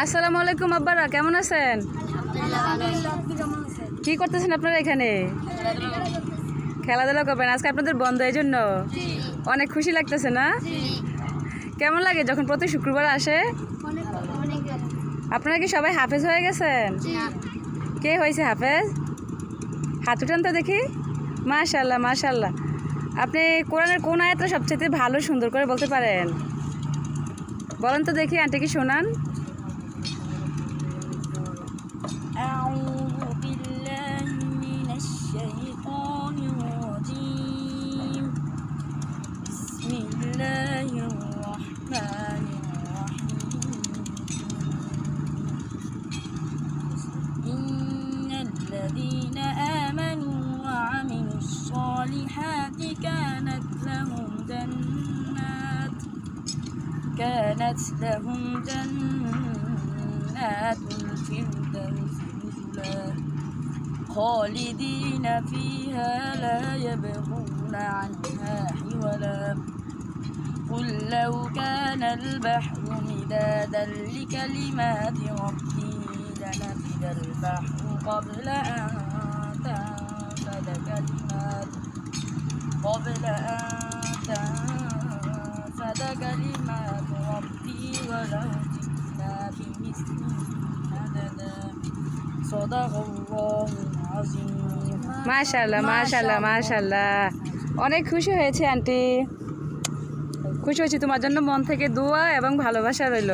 আসসালামু আলাইকুম আব্বারা, কেমন আছেন? কি করতেছেন আপনারা এখানে? খেলাধুলা করবেন? আজকে আপনাদের বন্ধ, এই জন্য অনেক খুশি লাগতেছে না? কেমন লাগে যখন প্রতি শুক্রবার আসে? আপনারা কি সবাই হাফেজ হয়ে গেছেন? কে হয়েছে হাফেজ? হাত উঠান তো দেখি। মাশাআল্লাহ মাশাআল্লাহ। আপনি কোরআনের কোন আয়াতটা সবচেয়ে ভালো সুন্দর করে বলতে পারেন? বলেন তো দেখি, আন্টিকে শোনান। أعوذ بالله من الشيطان الرجيم بسم الله الرحمن الرحيم إن الذين آمنوا وعملوا الصالحات كانت لهم جنات الفردوس نزلا خالدين فيها لا يبغون عنها حولا قل لو كان البحر مدادا لكلمات ربي لنفد البحر قبل أن تنفد كلمات ربي ولو جئنا بمثله مددا صدق الله العظيم মাশাআল্লাহ মাশাআল্লাহ মাশাআল্লাহ। অনেক খুশি হয়েছে আন্টি, খুশি হয়েছি। তোমার জন্য মন থেকে দোয়া এবং ভালোবাসা রইল।